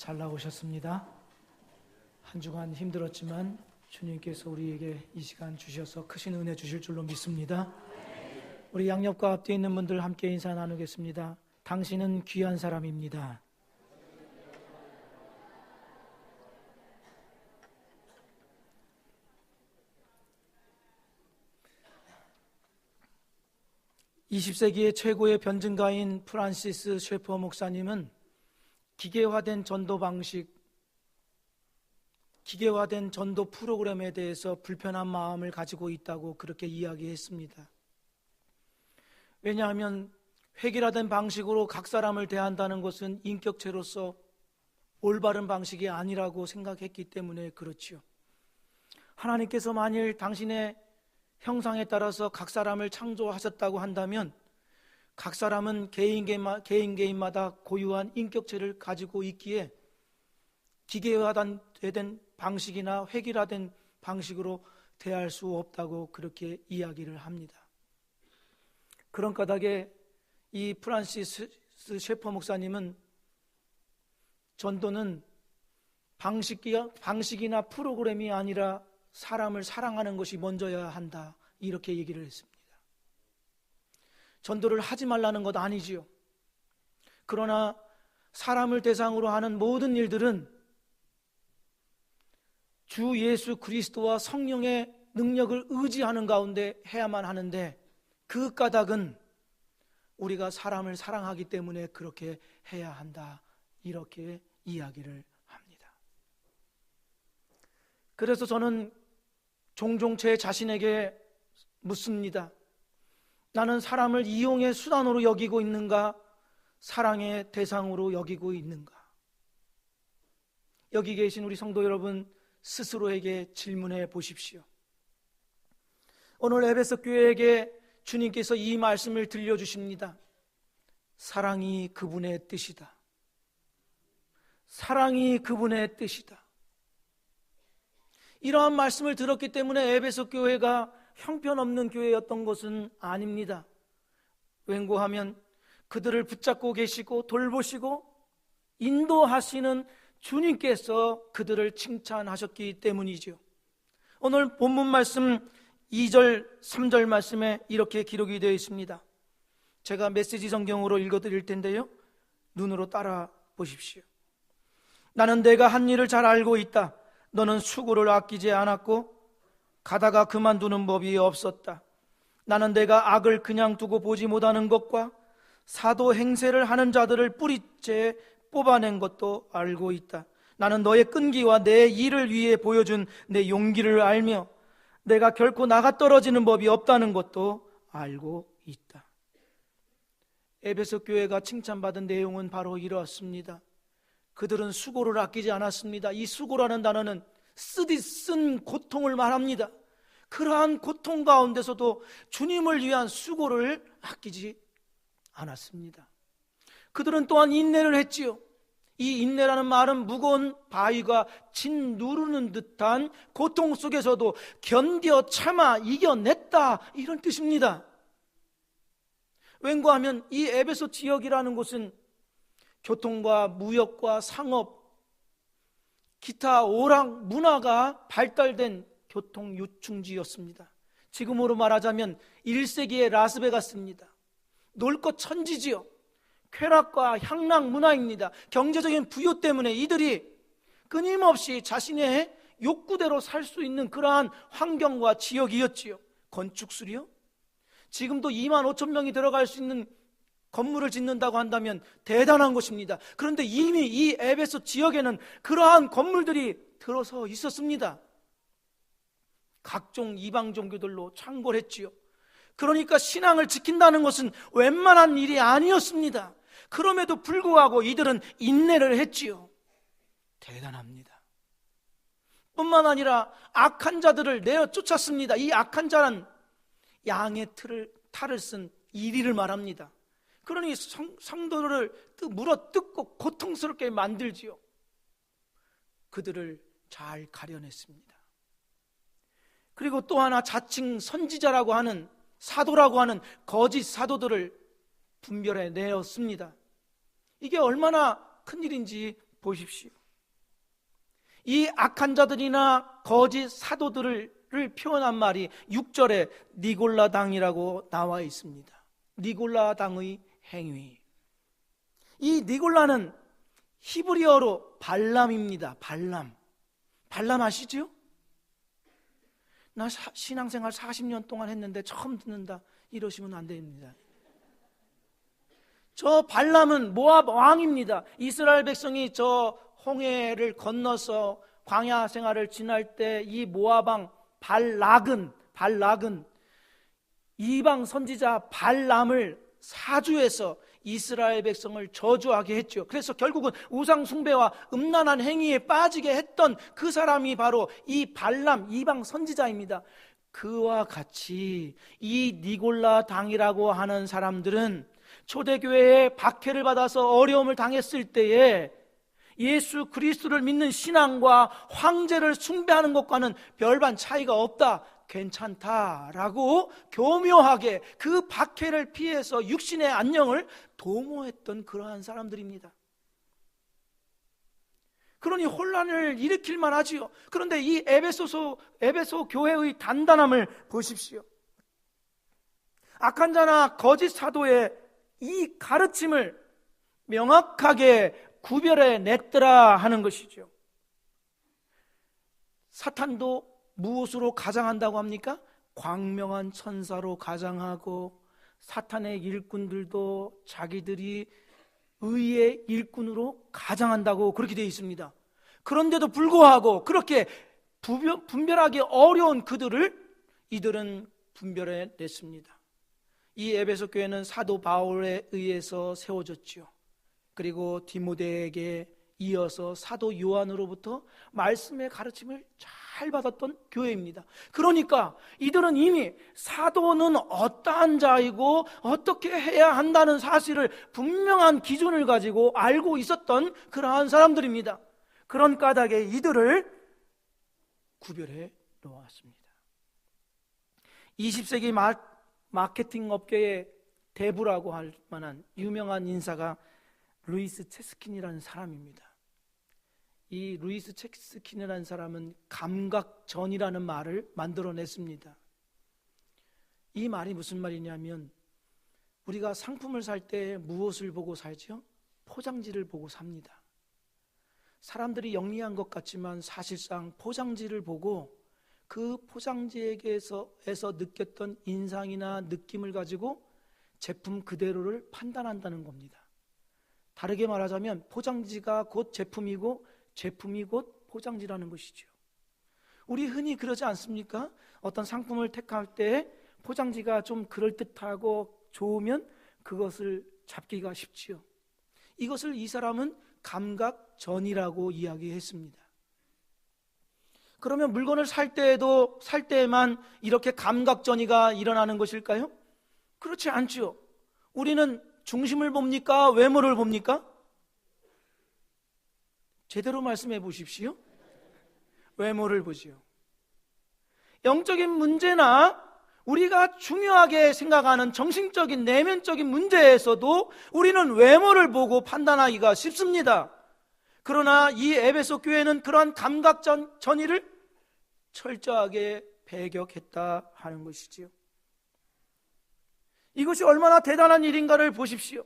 잘 나오셨습니다. 한 주간 힘들었지만 주님께서 우리에게 이 시간 주셔서 크신 은혜 주실 줄로 믿습니다. 우리 양옆과 앞뒤에 있는 분들 함께 인사 나누겠습니다. 당신은 귀한 사람입니다. (20세기의) 최고의 변증가인 프란시스 셰퍼 목사님은 기계화된 전도 방식, 기계화된 전도 프로그램에 대해서 불편한 마음을 가지고 있다고 그렇게 이야기했습니다. 왜냐하면 획일화된 방식으로 각 사람을 대한다는 것은 인격체로서 올바른 방식이 아니라고 생각했기 때문에 그렇지요. 하나님께서 만일 당신의 형상에 따라서 각 사람을 창조하셨다고 한다면 각 사람은 개인마다 고유한 인격체를 가지고 있기에 기계화된 방식이나 획일화된 방식으로 대할 수 없다고 그렇게 이야기를 합니다. 그런 까닭에 이 프란시스 셰퍼 목사님은 전도는 방식이나 프로그램이 아니라 사람을 사랑하는 것이 먼저여야 한다, 이렇게 얘기를 했습니다. 전도를 하지 말라는 것 아니지요. 그러나 사람을 대상으로 하는 모든 일들은 주 예수 그리스도와 성령의 능력을 의지하는 가운데 해야만 하는데, 그 까닭은 우리가 사람을 사랑하기 때문에 그렇게 해야 한다, 이렇게 이야기를 합니다. 그래서 저는 종종 제 자신에게 묻습니다. 나는 사람을 이용의 수단으로 여기고 있는가, 사랑의 대상으로 여기고 있는가? 여기 계신 우리 성도 여러분 스스로에게 질문해 보십시오. 오늘 에베소 교회에게 주님께서 이 말씀을 들려주십니다. 사랑이 그분의 뜻이다. 사랑이 그분의 뜻이다. 이러한 말씀을 들었기 때문에 에베소 교회가 형편없는 교회였던 것은 아닙니다. 왠고하면 그들을 붙잡고 계시고 돌보시고 인도하시는 주님께서 그들을 칭찬하셨기 때문이죠. 오늘 본문 말씀 2절 3절 말씀에 이렇게 기록이 되어 있습니다. 제가 메시지 성경으로 읽어드릴 텐데요, 눈으로 따라 보십시오. 나는 내가 한 일을 잘 알고 있다. 너는 수고를 아끼지 않았고 가다가 그만두는 법이 없었다. 나는 내가 악을 그냥 두고 보지 못하는 것과 사도 행세를 하는 자들을 뿌리째 뽑아낸 것도 알고 있다. 나는 너의 끈기와 내 일을 위해 보여준 내 용기를 알며 내가 결코 나가 떨어지는 법이 없다는 것도 알고 있다. 에베소 교회가 칭찬받은 내용은 바로 이렇습니다. 그들은 수고를 아끼지 않았습니다. 이 수고라는 단어는 쓰디 쓴 고통을 말합니다. 그러한 고통 가운데서도 주님을 위한 수고를 아끼지 않았습니다. 그들은 또한 인내를 했지요. 이 인내라는 말은 무거운 바위가 짓누르는 듯한 고통 속에서도 견뎌 참아 이겨냈다, 이런 뜻입니다. 왠고하면 이 에베소 지역이라는 곳은 교통과 무역과 상업, 기타 오락 문화가 발달된 교통 유충지였습니다. 지금으로 말하자면 1세기의 라스베가스입니다. 놀 것 천지지요. 쾌락과 향락 문화입니다. 경제적인 부여 때문에 이들이 끊임없이 자신의 욕구대로 살 수 있는 그러한 환경과 지역이었지요. 건축술이요? 지금도 2만 5천 명이 들어갈 수 있는 건물을 짓는다고 한다면 대단한 것입니다. 그런데 이미 이 에베소 지역에는 그러한 건물들이 들어서 있었습니다. 각종 이방 종교들로 창궐했지요. 그러니까 신앙을 지킨다는 것은 웬만한 일이 아니었습니다. 그럼에도 불구하고 이들은 인내를 했지요. 대단합니다. 뿐만 아니라 악한 자들을 내어 쫓았습니다. 이 악한 자는 양의 탈을 쓴 이리를 말합니다. 그러니 성도를 물어뜯고 고통스럽게 만들지요. 그들을 잘 가려냈습니다. 그리고 또 하나 자칭 선지자라고 하는, 사도라고 하는 거짓 사도들을 분별해 내었습니다. 이게 얼마나 큰일인지 보십시오. 이 악한 자들이나 거짓 사도들을 표현한 말이 6절에 니골라당이라고 나와 있습니다. 니골라당의 행위. 이 니골라는 히브리어로 발람입니다. 발람. 발람 아시죠? 나 신앙생활 40년 동안 했는데 처음 듣는다 이러시면 안 됩니다. 저 발람은 모압 왕입니다. 이스라엘 백성이 저 홍해를 건너서 광야 생활을 지날 때 이 모압 왕 발락은 이방 선지자 발람을 사주해서 이스라엘 백성을 저주하게 했죠. 그래서 결국은 우상 숭배와 음란한 행위에 빠지게 했던 그 사람이 바로 이 발람 이방 선지자입니다. 그와 같이 이 니골라 당이라고 하는 사람들은 초대교회에 박해를 받아서 어려움을 당했을 때에 예수 그리스도를 믿는 신앙과 황제를 숭배하는 것과는 별반 차이가 없다, 괜찮다라고 교묘하게 그 박해를 피해서 육신의 안녕을 도모했던 그러한 사람들입니다. 그러니 혼란을 일으킬 만하지요. 그런데 이 에베소 교회의 단단함을 보십시오. 악한 자나 거짓 사도의 이 가르침을 명확하게 구별해 냈더라 하는 것이죠. 사탄도 무엇으로 가장한다고 합니까? 광명한 천사로 가장하고, 사탄의 일꾼들도 자기들이 의의 일꾼으로 가장한다고 그렇게 되어 있습니다. 그런데도 불구하고 그렇게 분별하기 어려운 그들을 이들은 분별해 냈습니다. 이 에베소 교회는 사도 바울에 의해서 세워졌죠. 그리고 디모데에게 이어서 사도 요한으로부터 말씀의 가르침을 잘 받았던 교회입니다. 그러니까 이들은 이미 사도는 어떠한 자이고 어떻게 해야 한다는 사실을 분명한 기준을 가지고 알고 있었던 그러한 사람들입니다. 그런 까닭에 이들을 구별해 놓았습니다. 20세기 마케팅 업계의 대부라고 할 만한 유명한 인사가 루이스 체스킨이라는 사람입니다. 이 루이스 체스킨이라는 사람은 감각전이라는 말을 만들어냈습니다. 이 말이 무슨 말이냐면, 우리가 상품을 살 때 무엇을 보고 살죠? 포장지를 보고 삽니다. 사람들이 영리한 것 같지만 사실상 포장지를 보고 그 포장지에게서 느꼈던 인상이나 느낌을 가지고 제품 그대로를 판단한다는 겁니다. 다르게 말하자면 포장지가 곧 제품이고 제품이 곧 포장지라는 것이죠. 우리 흔히 그러지 않습니까? 어떤 상품을 택할 때 포장지가 좀 그럴듯하고 좋으면 그것을 잡기가 쉽지요. 이것을 이 사람은 감각전이라고 이야기했습니다. 그러면 물건을 살 때에만 이렇게 감각전이가 일어나는 것일까요? 그렇지 않죠. 우리는 중심을 봅니까? 외모를 봅니까? 제대로 말씀해 보십시오. 외모를 보지요. 영적인 문제나 우리가 중요하게 생각하는 정신적인 내면적인 문제에서도 우리는 외모를 보고 판단하기가 쉽습니다. 그러나 이 에베소 교회는 그러한 감각전이를 철저하게 배격했다 하는 것이지요. 이것이 얼마나 대단한 일인가를 보십시오.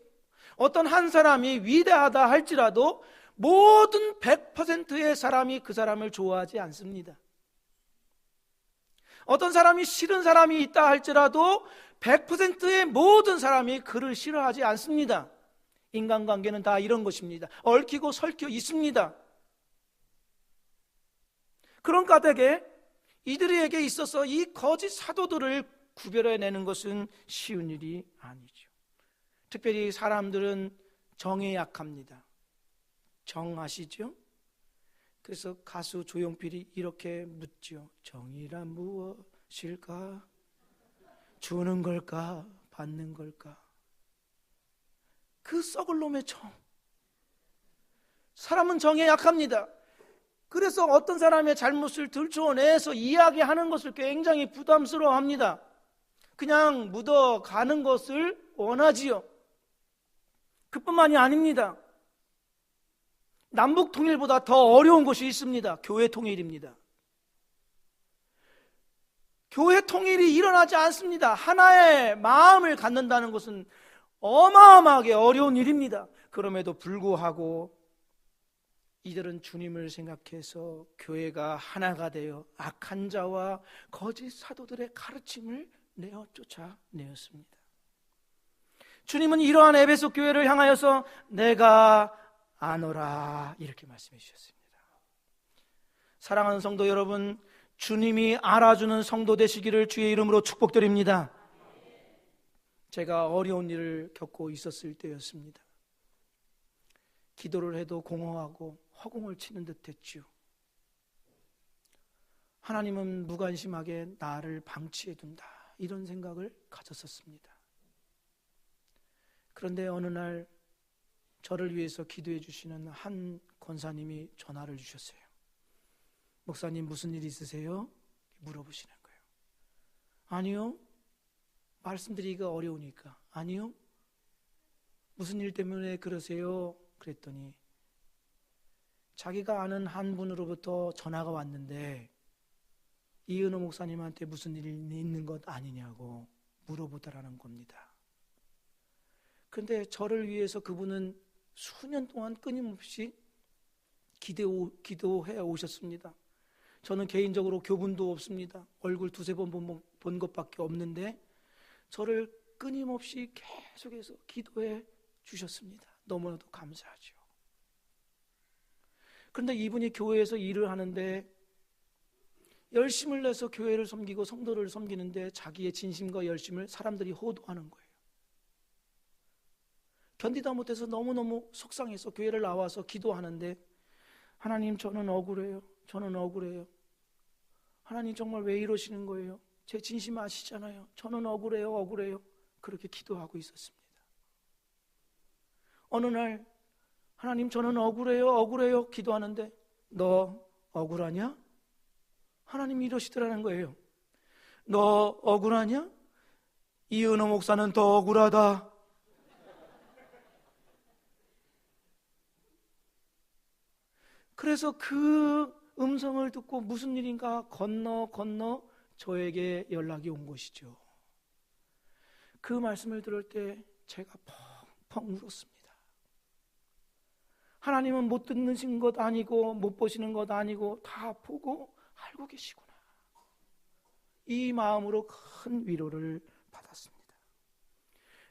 어떤 한 사람이 위대하다 할지라도 모든 100%의 사람이 그 사람을 좋아하지 않습니다. 어떤 사람이 싫은 사람이 있다 할지라도 100%의 모든 사람이 그를 싫어하지 않습니다. 인간관계는 다 이런 것입니다. 얽히고 설켜 있습니다. 그런 까닭에 이들에게 있어서 이 거짓 사도들을 구별해내는 것은 쉬운 일이 아니죠. 특별히 사람들은 정에 약합니다. 정 아시죠? 그래서 가수 조용필이 이렇게 묻죠. 정의란 무엇일까? 주는 걸까? 받는 걸까? 그 썩을 놈의 정. 사람은 정에 약합니다. 그래서 어떤 사람의 잘못을 들춰내서 이야기하는 것을 굉장히 부담스러워합니다. 그냥 묻어가는 것을 원하지요. 그뿐만이 아닙니다. 남북 통일보다 더 어려운 것이 있습니다. 교회 통일입니다. 교회 통일이 일어나지 않습니다. 하나의 마음을 갖는다는 것은 어마어마하게 어려운 일입니다. 그럼에도 불구하고 이들은 주님을 생각해서 교회가 하나가 되어 악한 자와 거짓 사도들의 가르침을 내어 쫓아내었습니다. 주님은 이러한 에베소 교회를 향하여서 내가 아노라 이렇게 말씀해 주셨습니다. 사랑하는 성도 여러분, 주님이 알아주는 성도 되시기를 주의 이름으로 축복드립니다. 제가 어려운 일을 겪고 있었을 때였습니다. 기도를 해도 공허하고 허공을 치는 듯 했지요. 하나님은 무관심하게 나를 방치해 둔다, 이런 생각을 가졌었습니다. 그런데 어느 날 저를 위해서 기도해 주시는 한 권사님이 전화를 주셨어요. 목사님, 무슨 일 있으세요? 물어보시는 거예요. 아니요, 말씀드리기가 어려우니까. 아니요, 무슨 일 때문에 그러세요? 그랬더니 자기가 아는 한 분으로부터 전화가 왔는데 이은호 목사님한테 무슨 일이 있는 것 아니냐고 물어보더라는 겁니다. 그런데 저를 위해서 그분은 수년 동안 끊임없이 기도해 오셨습니다. 저는 개인적으로 교분도 없습니다. 얼굴 두세 번 본 것밖에 없는데 저를 끊임없이 계속해서 기도해 주셨습니다. 너무나도 감사하죠. 그런데 이분이 교회에서 일을 하는데 열심을 내서 교회를 섬기고 성도를 섬기는데 자기의 진심과 열심을 사람들이 호도하는 거예요. 견디다 못해서 너무너무 속상해서 교회를 나와서 기도하는데, 하나님, 저는 억울해요. 저는 억울해요. 하나님, 정말 왜 이러시는 거예요? 제 진심 아시잖아요. 저는 억울해요. 억울해요. 그렇게 기도하고 있었습니다. 어느 날 하나님, 저는 억울해요. 억울해요. 기도하는데 너 억울하냐? 하나님이 이러시더라는 거예요. 너 억울하냐? 이은호 목사는 더 억울하다. 그래서 그 음성을 듣고 무슨 일인가 건너 저에게 연락이 온 것이죠. 그 말씀을 들을 때 제가 펑펑 울었습니다. 하나님은 못 듣는 것 아니고 못 보시는 것 아니고 다 보고 알고 계시구나. 이 마음으로 큰 위로를 받았습니다.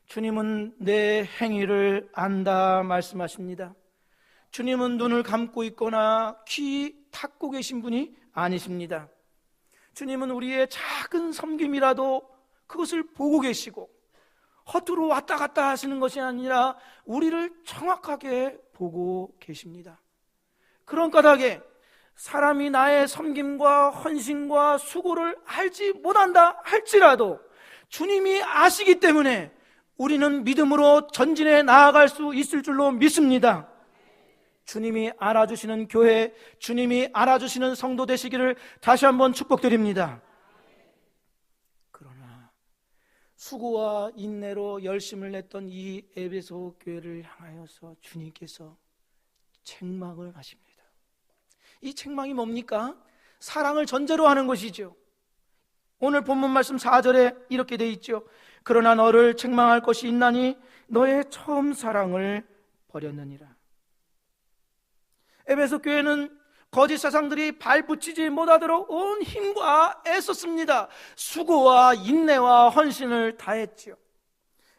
주님은 내 행위를 안다 말씀하십니다. 주님은 눈을 감고 있거나 귀 닫고 계신 분이 아니십니다. 주님은 우리의 작은 섬김이라도 그것을 보고 계시고 허투루 왔다 갔다 하시는 것이 아니라 우리를 정확하게 보고 계십니다. 그런 까닭에 사람이 나의 섬김과 헌신과 수고를 알지 못한다 할지라도 주님이 아시기 때문에 우리는 믿음으로 전진해 나아갈 수 있을 줄로 믿습니다. 주님이 알아주시는 교회, 주님이 알아주시는 성도 되시기를 다시 한번 축복드립니다. 그러나 수고와 인내로 열심을 냈던 이 에베소 교회를 향하여서 주님께서 책망을 하십니다. 이 책망이 뭡니까? 사랑을 전제로 하는 것이죠. 오늘 본문 말씀 4절에 이렇게 돼 있죠. 그러나 너를 책망할 것이 있나니 너의 처음 사랑을 버렸느니라. 에베소 교회는 거짓 사상들이 발붙이지 못하도록 온 힘과 애썼습니다. 수고와 인내와 헌신을 다했지요.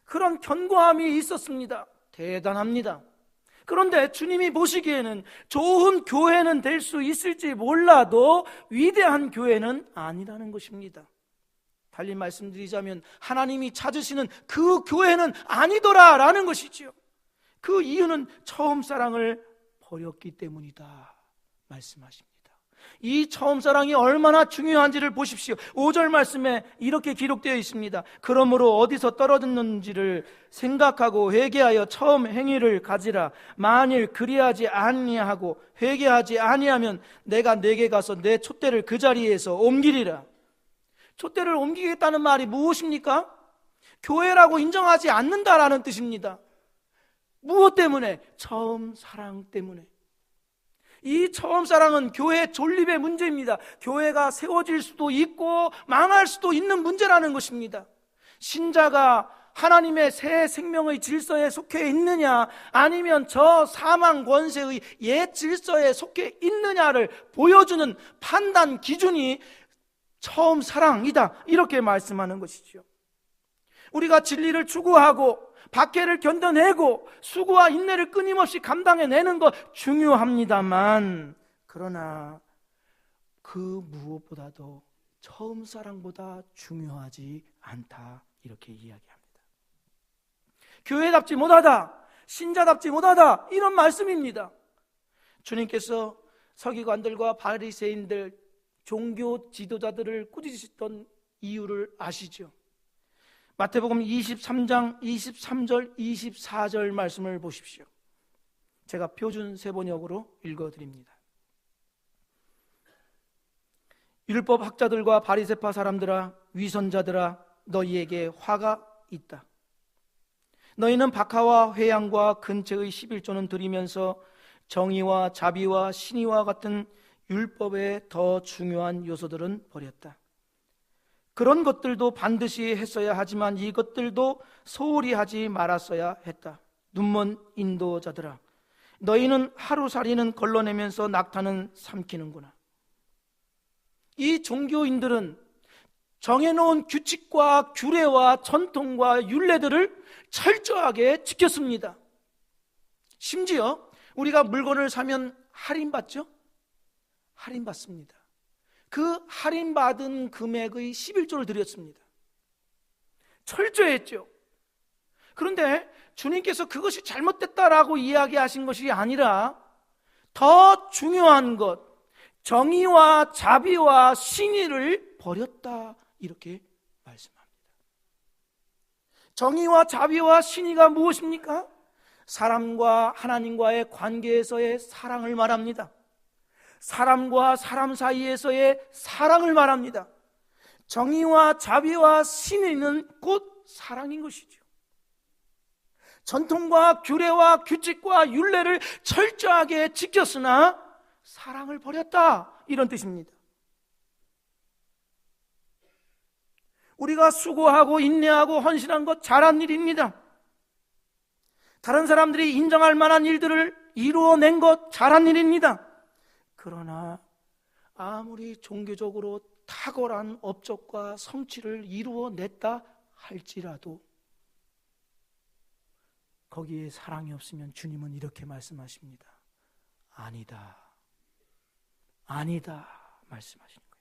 그런 견고함이 있었습니다. 대단합니다. 그런데 주님이 보시기에는 좋은 교회는 될 수 있을지 몰라도 위대한 교회는 아니라는 것입니다. 달리 말씀드리자면 하나님이 찾으시는 그 교회는 아니더라라는 것이지요. 그 이유는 처음 사랑을 버렸기 때문이다 말씀하십니다. 이 처음 사랑이 얼마나 중요한지를 보십시오. 5절 말씀에 이렇게 기록되어 있습니다. 그러므로 어디서 떨어졌는지를 생각하고 회개하여 처음 행위를 가지라. 만일 그리하지 아니하고 회개하지 아니하면 내가 내게 가서 내 촛대를 그 자리에서 옮기리라. 촛대를 옮기겠다는 말이 무엇입니까? 교회라고 인정하지 않는다라는 뜻입니다. 무엇 때문에? 처음 사랑 때문에. 이 처음 사랑은 교회 존립의 문제입니다. 교회가 세워질 수도 있고 망할 수도 있는 문제라는 것입니다. 신자가 하나님의 새 생명의 질서에 속해 있느냐, 아니면 저 사망 권세의 옛 질서에 속해 있느냐를 보여주는 판단 기준이 처음 사랑이다, 이렇게 말씀하는 것이죠. 우리가 진리를 추구하고 박해를 견뎌내고 수고와 인내를 끊임없이 감당해내는 것 중요합니다만, 그러나 그 무엇보다도 처음 사랑보다 중요하지 않다, 이렇게 이야기합니다. 교회답지 못하다, 신자답지 못하다, 이런 말씀입니다. 주님께서 서기관들과 바리새인들, 종교 지도자들을 꾸짖으셨던 이유를 아시죠? 마태복음 23장 23절 24절 말씀을 보십시오. 제가 표준 세번역으로 읽어드립니다. 율법 학자들과 바리새파 사람들아, 위선자들아, 너희에게 화가 있다. 너희는 박하와 회양과 근처의 11조는 드리면서 정의와 자비와 신의와 같은 율법의 더 중요한 요소들은 버렸다. 그런 것들도 반드시 했어야 하지만 이것들도 소홀히 하지 말았어야 했다. 눈먼 인도자들아, 너희는 하루살이는 걸러내면서 낙타는 삼키는구나. 이 종교인들은 정해놓은 규칙과 규례와 전통과 율례들을 철저하게 지켰습니다. 심지어 우리가 물건을 사면 할인받죠? 할인받습니다. 그 할인받은 금액의 11조를 드렸습니다. 철저했죠. 그런데 주님께서 그것이 잘못됐다라고 이야기하신 것이 아니라 더 중요한 것, 정의와 자비와 신의를 버렸다, 이렇게 말씀합니다. 정의와 자비와 신의가 무엇입니까? 사람과 하나님과의 관계에서의 사랑을 말합니다. 사람과 사람 사이에서의 사랑을 말합니다. 정의와 자비와 신의는 곧 사랑인 것이죠. 전통과 규례와 규칙과 율례를 철저하게 지켰으나 사랑을 버렸다, 이런 뜻입니다. 우리가 수고하고 인내하고 헌신한 것 잘한 일입니다. 다른 사람들이 인정할 만한 일들을 이루어낸 것 잘한 일입니다. 그러나 아무리 종교적으로 탁월한 업적과 성취를 이루어냈다 할지라도 거기에 사랑이 없으면 주님은 이렇게 말씀하십니다. 아니다, 아니다 말씀하시는 거예요.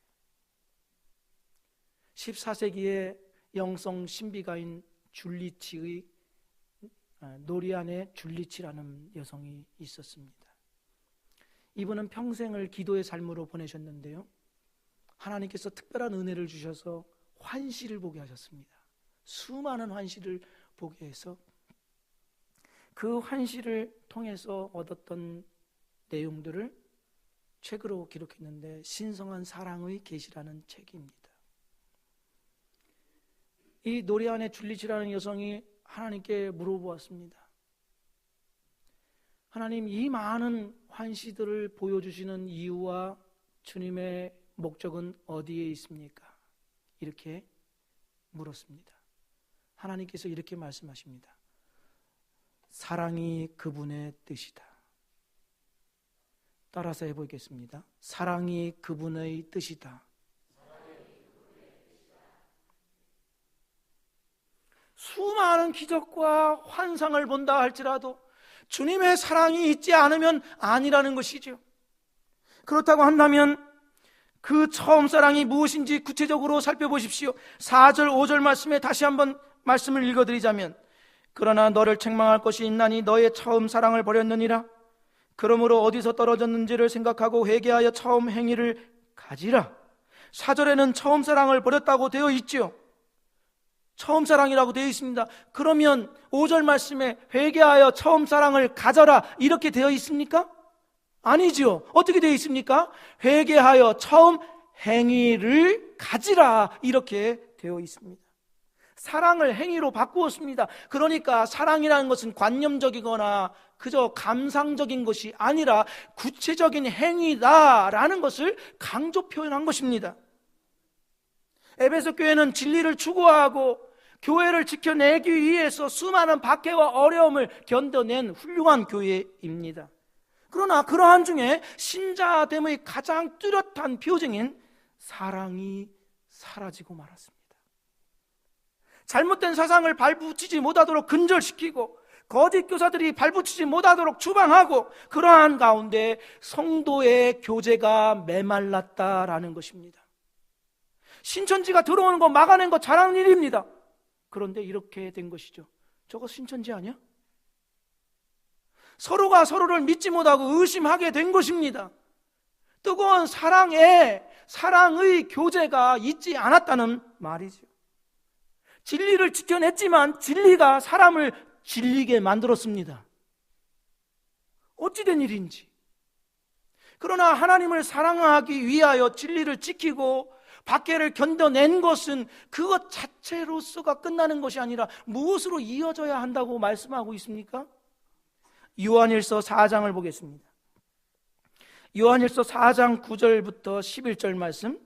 14세기에 영성 신비가인 줄리치의 노리안의 줄리치라는 여성이 있었습니다. 이분은 평생을 기도의 삶으로 보내셨는데요, 하나님께서 특별한 은혜를 주셔서 환시를 보게 하셨습니다. 수많은 환시를 보게 해서 그 환시를 통해서 얻었던 내용들을 책으로 기록했는데 신성한 사랑의 계시라는 책입니다. 이 노리안의 줄리치라는 여성이 하나님께 물어보았습니다. 하나님, 이 많은 환시들을 보여주시는 이유와 주님의 목적은 어디에 있습니까? 이렇게 물었습니다. 하나님께서 이렇게 말씀하십니다. 사랑이 그분의 뜻이다. 따라서 해보겠습니다. 사랑이 그분의 뜻이다. 수많은 기적과 환상을 본다 할지라도 주님의 사랑이 있지 않으면 아니라는 것이죠. 그렇다고 한다면 그 처음 사랑이 무엇인지 구체적으로 살펴보십시오. 4절 5절 말씀에 다시 한번 말씀을 읽어드리자면, 그러나 너를 책망할 것이 있나니 너의 처음 사랑을 버렸느니라. 그러므로 어디서 떨어졌는지를 생각하고 회개하여 처음 행위를 가지라. 4절에는 처음 사랑을 버렸다고 되어 있죠. 처음 사랑이라고 되어 있습니다. 그러면 5절 말씀에 회개하여 처음 사랑을 가져라, 이렇게 되어 있습니까? 아니죠. 어떻게 되어 있습니까? 회개하여 처음 행위를 가지라, 이렇게 되어 있습니다. 사랑을 행위로 바꾸었습니다. 그러니까 사랑이라는 것은 관념적이거나 그저 감상적인 것이 아니라 구체적인 행위다라는 것을 강조 표현한 것입니다. 에베소 교회는 진리를 추구하고 교회를 지켜내기 위해서 수많은 박해와 어려움을 견뎌낸 훌륭한 교회입니다. 그러나 그러한 중에 신자됨의 가장 뚜렷한 표징인 사랑이 사라지고 말았습니다. 잘못된 사상을 발붙이지 못하도록 근절시키고 거짓 교사들이 발붙이지 못하도록 추방하고 그러한 가운데 성도의 교제가 메말랐다라는 것입니다. 신천지가 들어오는 거 막아낸 거 잘하는 일입니다. 그런데 이렇게 된 것이죠. 저거 신천지 아니야? 서로가 서로를 믿지 못하고 의심하게 된 것입니다. 뜨거운 사랑의 교제가 있지 않았다는 말이죠. 진리를 지켜냈지만 진리가 사람을 질리게 만들었습니다. 어찌된 일인지. 그러나 하나님을 사랑하기 위하여 진리를 지키고 박해를 견뎌낸 것은 그것 자체로서가 끝나는 것이 아니라 무엇으로 이어져야 한다고 말씀하고 있습니까? 요한일서 4장을 보겠습니다. 요한일서 4장 9절부터 11절 말씀.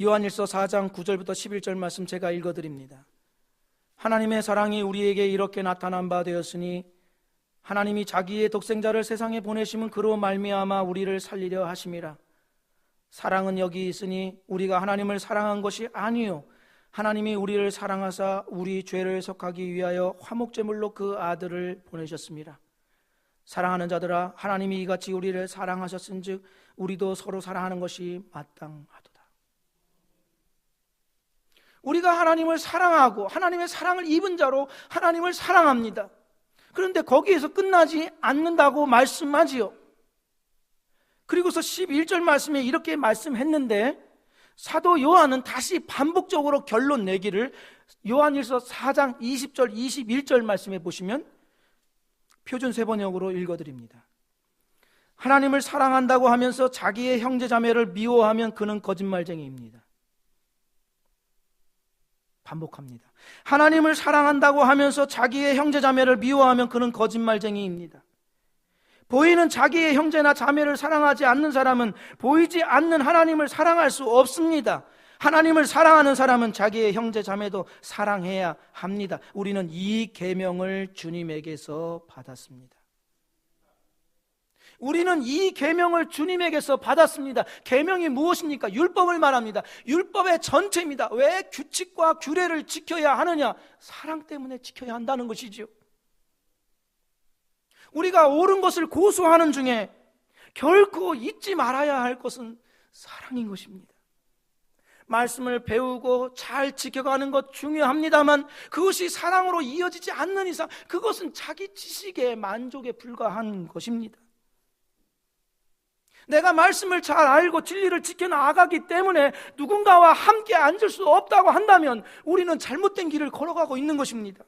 요한일서 4장 9절부터 11절 말씀 제가 읽어드립니다. 하나님의 사랑이 우리에게 이렇게 나타난 바 되었으니 하나님이 자기의 독생자를 세상에 보내심은 그로 말미암아 우리를 살리려 하심이라. 사랑은 여기 있으니 우리가 하나님을 사랑한 것이 아니요 하나님이 우리를 사랑하사 우리 죄를 속하기 위하여 화목제물로 그 아들을 보내셨습니다. 사랑하는 자들아, 하나님이 이같이 우리를 사랑하셨은즉 우리도 서로 사랑하는 것이 마땅하도다. 우리가 하나님을 사랑하고 하나님의 사랑을 입은 자로 하나님을 사랑합니다. 그런데 거기에서 끝나지 않는다고 말씀하지요. 그리고서 11절 말씀에 이렇게 말씀했는데 사도 요한은 다시 반복적으로 결론 내기를 요한일서 4장 20절 21절 말씀에 보시면 표준 세번역으로 읽어드립니다. 하나님을 사랑한다고 하면서 자기의 형제자매를 미워하면 그는 거짓말쟁이입니다. 반복합니다. 하나님을 사랑한다고 하면서 자기의 형제자매를 미워하면 그는 거짓말쟁이입니다. 보이는 자기의 형제나 자매를 사랑하지 않는 사람은 보이지 않는 하나님을 사랑할 수 없습니다. 하나님을 사랑하는 사람은 자기의 형제 자매도 사랑해야 합니다. 우리는 이 계명을 주님에게서 받았습니다. 우리는 이 계명을 주님에게서 받았습니다. 계명이 무엇입니까? 율법을 말합니다. 율법의 전체입니다. 왜 규칙과 규례를 지켜야 하느냐? 사랑 때문에 지켜야 한다는 것이죠. 우리가 옳은 것을 고수하는 중에 결코 잊지 말아야 할 것은 사랑인 것입니다. 말씀을 배우고 잘 지켜가는 것 중요합니다만 그것이 사랑으로 이어지지 않는 이상 그것은 자기 지식의 만족에 불과한 것입니다. 내가 말씀을 잘 알고 진리를 지켜나가기 때문에 누군가와 함께 앉을 수 없다고 한다면 우리는 잘못된 길을 걸어가고 있는 것입니다.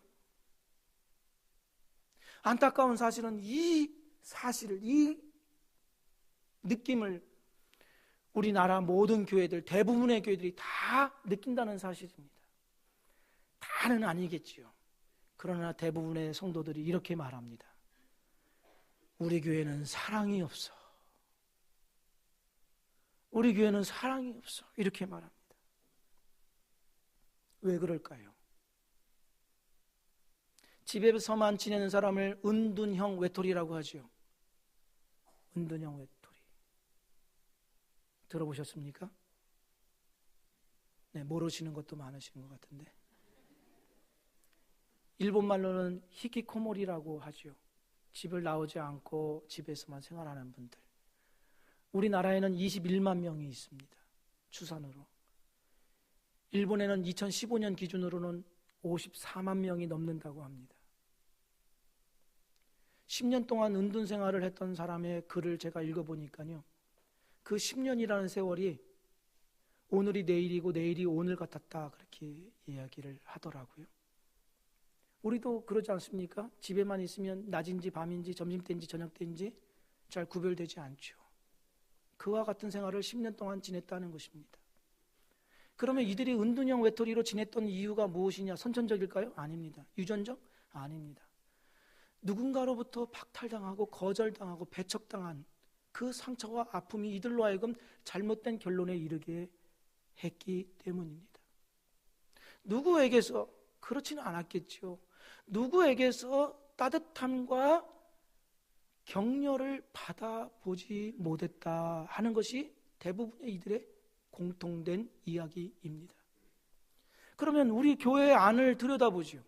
안타까운 사실은 이 느낌을 우리나라 모든 교회들, 대부분의 교회들이 다 느낀다는 사실입니다. 다는 아니겠지요. 그러나 대부분의 성도들이 이렇게 말합니다. 우리 교회는 사랑이 없어. 우리 교회는 사랑이 없어. 이렇게 말합니다. 왜 그럴까요? 집에서만 지내는 사람을 은둔형 외톨이라고 하죠. 은둔형 외톨이. 들어보셨습니까? 네, 모르시는 것도 많으신 것 같은데. 일본 말로는 히키코모리라고 하죠. 집을 나오지 않고 집에서만 생활하는 분들. 우리나라에는 21만 명이 있습니다. 추산으로. 일본에는 2015년 기준으로는 54만 명이 넘는다고 합니다. 10년 동안 은둔 생활을 했던 사람의 글을 제가 읽어보니까요. 그 10년이라는 세월이 오늘이 내일이고 내일이 오늘 같았다 그렇게 이야기를 하더라고요. 우리도 그러지 않습니까? 집에만 있으면 낮인지 밤인지 점심때인지 저녁때인지 잘 구별되지 않죠. 그와 같은 생활을 10년 동안 지냈다는 것입니다. 그러면 이들이 은둔형 외톨이로 지냈던 이유가 무엇이냐? 선천적일까요? 아닙니다. 유전적? 아닙니다. 누군가로부터 박탈당하고 거절당하고 배척당한 그 상처와 아픔이 이들로 하여금 잘못된 결론에 이르게 했기 때문입니다. 누구에게서, 그렇지는 않았겠죠, 누구에게서 따뜻함과 격려를 받아보지 못했다 하는 것이 대부분의 이들의 공통된 이야기입니다. 그러면 우리 교회 안을 들여다보죠.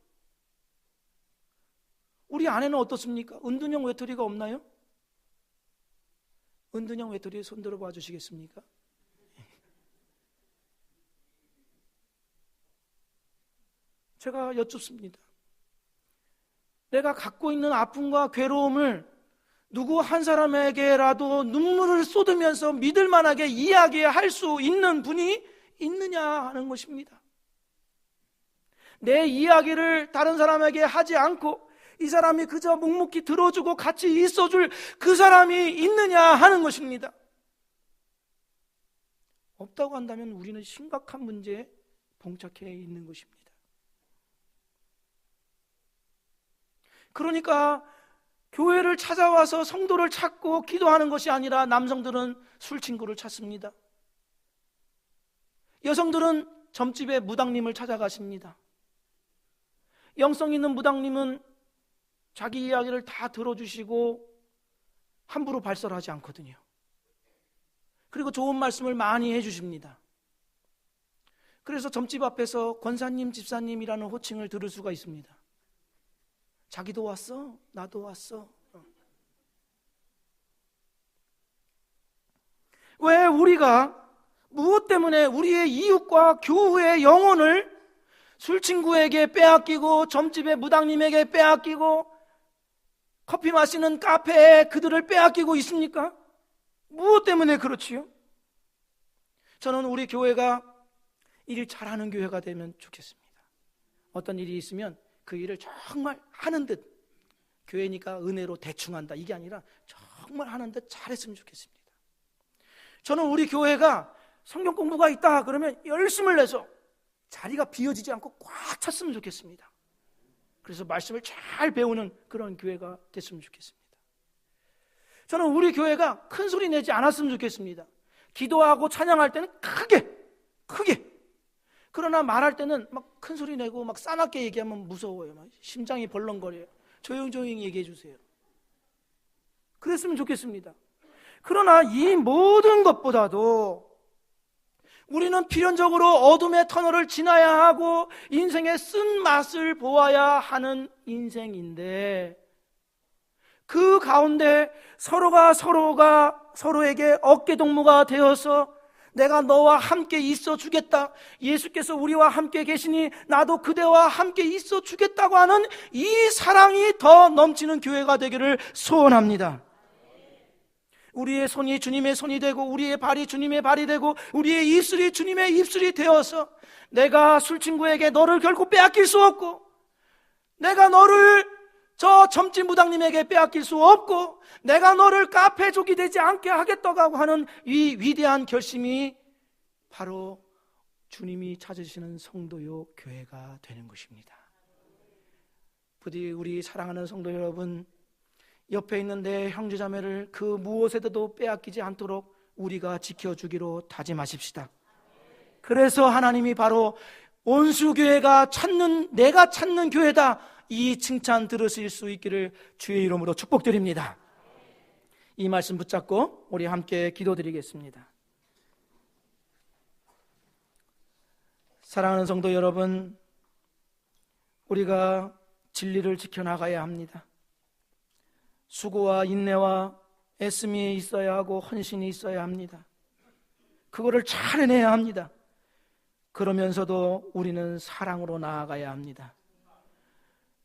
우리 안에는 어떻습니까? 은둔형 외톨이가 없나요? 은둔형 외톨이 손 들어봐 주시겠습니까? 제가 여쭙습니다. 내가 갖고 있는 아픔과 괴로움을 누구 한 사람에게라도 눈물을 쏟으면서 믿을 만하게 이야기할 수 있는 분이 있느냐 하는 것입니다. 내 이야기를 다른 사람에게 하지 않고 이 사람이 그저 묵묵히 들어주고 같이 있어줄 그 사람이 있느냐 하는 것입니다. 없다고 한다면 우리는 심각한 문제에 봉착해 있는 것입니다. 그러니까 교회를 찾아와서 성도를 찾고 기도하는 것이 아니라 남성들은 술 친구를 찾습니다. 여성들은 점집의 무당님을 찾아가십니다. 영성 있는 무당님은 자기 이야기를 다 들어주시고 함부로 발설하지 않거든요. 그리고 좋은 말씀을 많이 해주십니다. 그래서 점집 앞에서 권사님, 집사님이라는 호칭을 들을 수가 있습니다. 자기도 왔어? 나도 왔어. 왜 우리가 무엇 때문에 우리의 이웃과 교우의 영혼을 술친구에게 빼앗기고 점집의 무당님에게 빼앗기고 커피 마시는 카페에 그들을 빼앗기고 있습니까? 무엇 때문에 그렇지요? 저는 우리 교회가 일 잘하는 교회가 되면 좋겠습니다. 어떤 일이 있으면 그 일을 정말 하는 듯, 교회니까 은혜로 대충 한다 이게 아니라 정말 하는 듯 잘했으면 좋겠습니다. 저는 우리 교회가 성경 공부가 있다 그러면 열심을 내서 자리가 비어지지 않고 꽉 찼으면 좋겠습니다. 그래서 말씀을 잘 배우는 그런 교회가 됐으면 좋겠습니다. 저는 우리 교회가 큰 소리 내지 않았으면 좋겠습니다. 기도하고 찬양할 때는 크게. 그러나 말할 때는 막 큰 소리 내고 막 싸납게 얘기하면 무서워요. 막 심장이 벌렁거려요. 조용히 얘기해 주세요. 그랬으면 좋겠습니다. 그러나 이 모든 것보다도 우리는 필연적으로 어둠의 터널을 지나야 하고 인생의 쓴맛을 보아야 하는 인생인데, 그 가운데 서로가 서로에게 어깨동무가 되어서 내가 너와 함께 있어 주겠다, 예수께서 우리와 함께 계시니 나도 그대와 함께 있어 주겠다고 하는 이 사랑이 더 넘치는 교회가 되기를 소원합니다. 우리의 손이 주님의 손이 되고 우리의 발이 주님의 발이 되고 우리의 입술이 주님의 입술이 되어서 내가 술친구에게 너를 결코 빼앗길 수 없고, 내가 너를 저 점집 무당님에게 빼앗길 수 없고, 내가 너를 카페족이 되지 않게 하겠다고 하는 이 위대한 결심이 바로 주님이 찾으시는 성도요 교회가 되는 것입니다. 부디 우리 사랑하는 성도 여러분, 옆에 있는 내 형제자매를 그 무엇에도 빼앗기지 않도록 우리가 지켜주기로 다짐하십시다. 그래서 하나님이 바로 온수교회가 내가 찾는 교회다, 이 칭찬 들으실 수 있기를 주의 이름으로 축복드립니다. 이 말씀 붙잡고 우리 함께 기도드리겠습니다. 사랑하는 성도 여러분, 우리가 진리를 지켜나가야 합니다. 수고와 인내와 애씀이 있어야 하고 헌신이 있어야 합니다. 그거를 잘 해내야 합니다. 그러면서도 우리는 사랑으로 나아가야 합니다.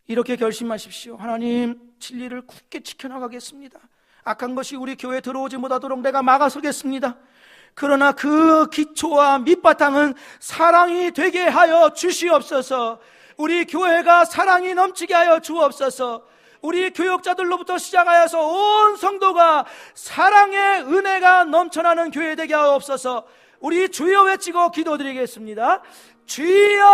이렇게 결심하십시오. 하나님, 진리를 굳게 지켜나가겠습니다. 악한 것이 우리 교회에 들어오지 못하도록 내가 막아서겠습니다. 그러나 그 기초와 밑바탕은 사랑이 되게 하여 주시옵소서. 우리 교회가 사랑이 넘치게 하여 주옵소서. 우리 교역자들로부터 시작하여서 온 성도가 사랑의 은혜가 넘쳐나는 교회 되게 하옵소서. 우리 주여 외치고 기도드리겠습니다. 주여!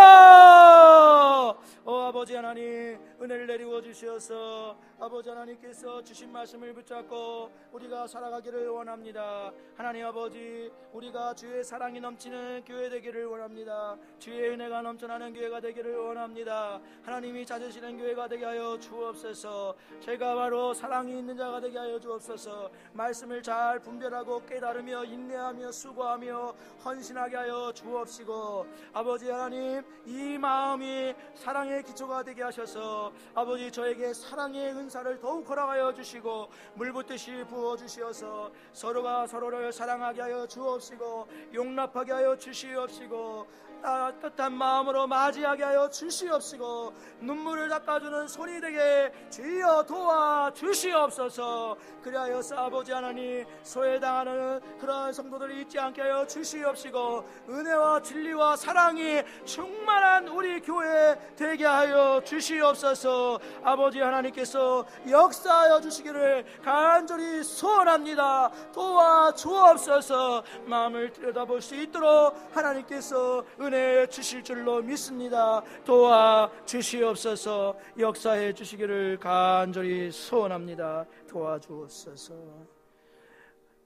아버지 하나님, 은혜를 내리워 주시어서 아버지 하나님께서 주신 말씀을 붙잡고 우리가 살아가기를 원합니다. 하나님 아버지, 우리가 주의 사랑이 넘치는 교회 되기를 원합니다. 주의 은혜가 넘쳐나는 교회가 되기를 원합니다. 하나님이 찾으시는 교회가 되게 하여 주옵소서. 제가 바로 사랑이 있는 자가 되게 하여 주옵소서. 말씀을 잘 분별하고 깨달으며 인내하며 수고하며 헌신하게 하여 주옵시고, 아버지 하나님, 이 마음이 사랑의 기초가 되게 하셔서 아버지 저에게 사랑의 은사를 더욱 허락하여 주시고 물붓듯이 부어주시어서 서로가 서로를 사랑하게 하여 주옵시고 용납하게 하여 주시옵시고 따뜻한 마음으로 맞이하게 하여 주시옵시고 눈물을 닦아주는 손이 되게 주여 도와 주시옵소서. 그리하여서 아버지 하나님, 소외당하는 그러한 성도들이 있지 않게 하여 주시옵시고 은혜와 진리와 사랑이 충만한 우리 교회 되게 하여 주시옵소서. 아버지 하나님께서 역사하여 주시기를 간절히 소원합니다. 도와 주옵소서. 마음을 들여다볼 수 있도록 하나님께서 은혜 주실 줄로 믿습니다. 도와 주시옵소서. 역사해 주시기를 간절히 소원합니다. 도와주옵소서.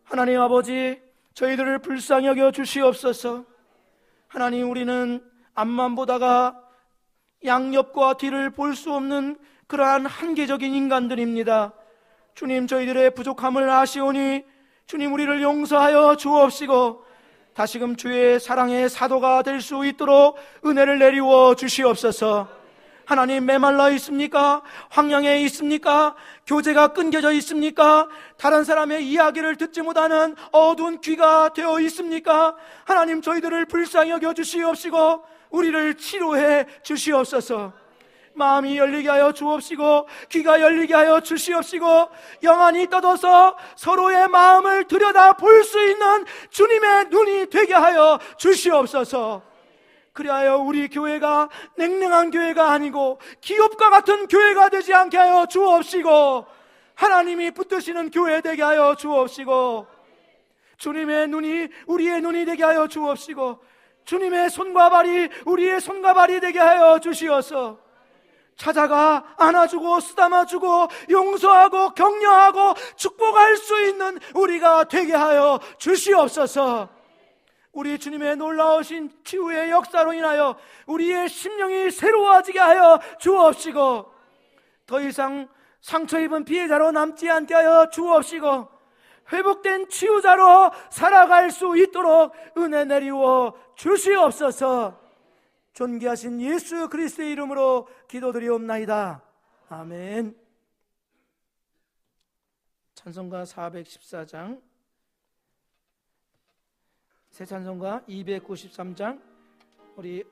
하나님 아버지, 저희들을 불쌍히 여겨 주시옵소서. 하나님, 우리는 앞만 보다가 양옆과 뒤를 볼 수 없는 그러한 한계적인 인간들입니다. 주님, 저희들의 부족함을 아시오니 주님, 우리를 용서하여 주옵시고 다시금 주의 사랑의 사도가 될 수 있도록 은혜를 내리워 주시옵소서. 하나님, 메말라 있습니까? 황량해 있습니까? 교제가 끊겨져 있습니까? 다른 사람의 이야기를 듣지 못하는 어두운 귀가 되어 있습니까? 하나님, 저희들을 불쌍히 여겨 주시옵시고 우리를 치료해 주시옵소서. 마음이 열리게 하여 주옵시고 귀가 열리게 하여 주시옵시고 영안이 떠져서 서로의 마음을 들여다 볼 수 있는 주님의 눈이 되게 하여 주시옵소서. 그리하여 우리 교회가 냉랭한 교회가 아니고 기업과 같은 교회가 되지 않게 하여 주옵시고 하나님이 붙드시는 교회 되게 하여 주옵시고 주님의 눈이 우리의 눈이 되게 하여 주옵시고 주님의 손과 발이 우리의 손과 발이 되게 하여 주시어서 찾아가 안아주고 쓰다마주고 용서하고 격려하고 축복할 수 있는 우리가 되게 하여 주시옵소서. 우리 주님의 놀라우신 치유의 역사로 인하여 우리의 심령이 새로워지게 하여 주옵시고 더 이상 상처 입은 피해자로 남지 않게 하여 주옵시고 회복된 치유자로 살아갈 수 있도록 은혜 내리워 주시옵소서. 존귀하신 예수 그리스도의 이름으로 기도드리옵나이다. 아멘. 찬송가 414장, 새 찬송가 293장, 우리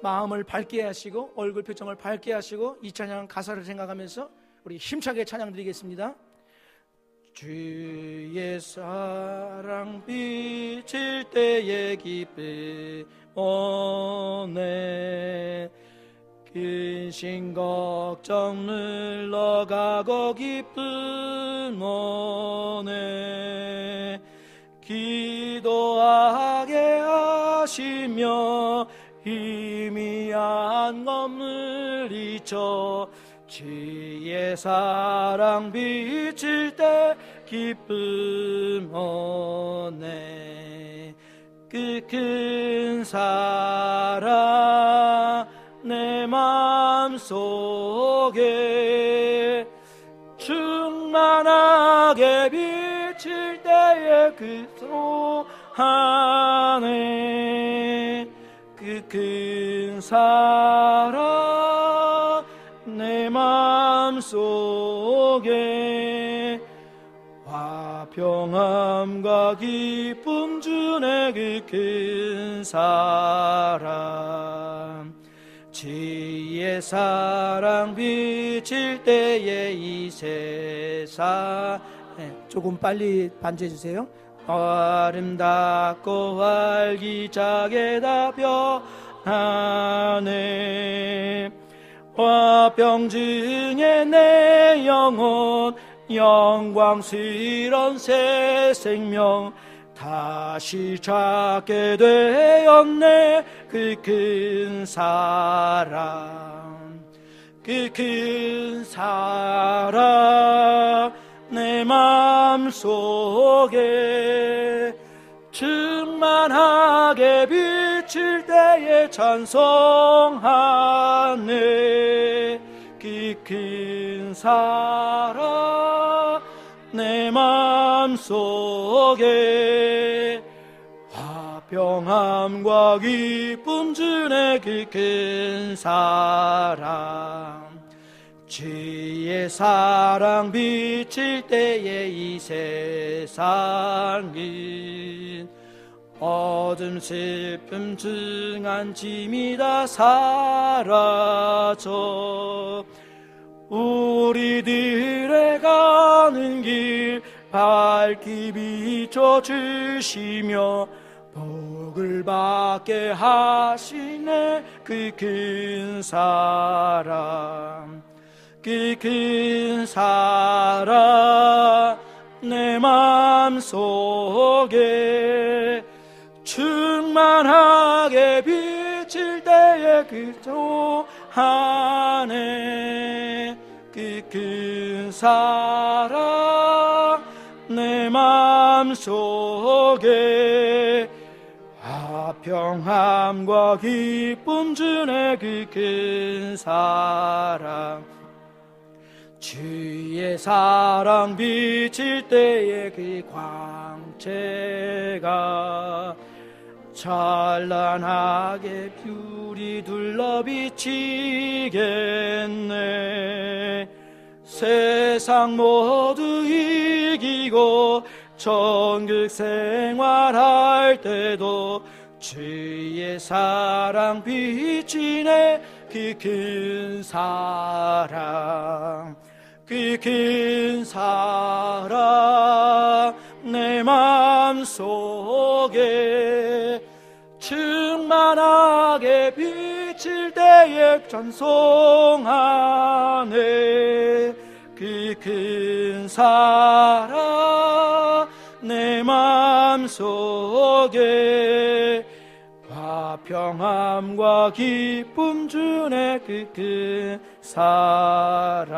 마음을 밝게 하시고 얼굴 표정을 밝게 하시고 이 찬양 가사를 생각하면서 우리 힘차게 찬양 드리겠습니다. 주의 사랑 비칠 때의 기쁨 오네 근심 걱정 늘러가고 기쁨 오네 기도하게 하시며 희미한 검을 잊혀 주의 사랑 비칠 때 기쁨 오네 그 큰 사랑 내 마음속에 충만하게 비칠 때에 그 안에 그 큰 사랑 내 마음속에 화평함과 기쁨 주네 그 큰 사랑 주의 사랑 비칠 때에 이 세상 조금 빨리 반주해 주세요. 아름답고 활기차게 다 변하네 화평중에 내 영혼 영광스런 새 생명 다시 찾게 되었네. 그 큰 사랑, 그 큰 사랑 내 마음속에 충만하게 비칠 때에 찬송하네. 그 큰 사랑 내 마음속에 화평함과 기쁨 주네. 그 큰 사랑 주의 사랑 비칠 때에 이 세상은 어둠 슬픔 중한 짐이 다 사라져 우리들의 가는 길 밝히 비춰주시며 복을 받게 하시네. 그 큰 사랑, 그 큰 사랑 내 마음속에 충만하게 비칠 때에 그토하네. 그 큰 사랑 내 마음속에 화평함과 기쁨 주네. 그 큰 사랑 주의 사랑 비칠 때에 그 광채가 찬란하게 별이 둘러 비치겠네. 세상 모두 이기고 천국 생활할 때도 주의 사랑 비치네. 그 큰 사랑, 그 큰 사랑 내 마음속에 충만하게 비칠 때에 찬송하네. 그 큰 사랑 내 마음속에 화평함과 기쁨 주네. 그 큰 사랑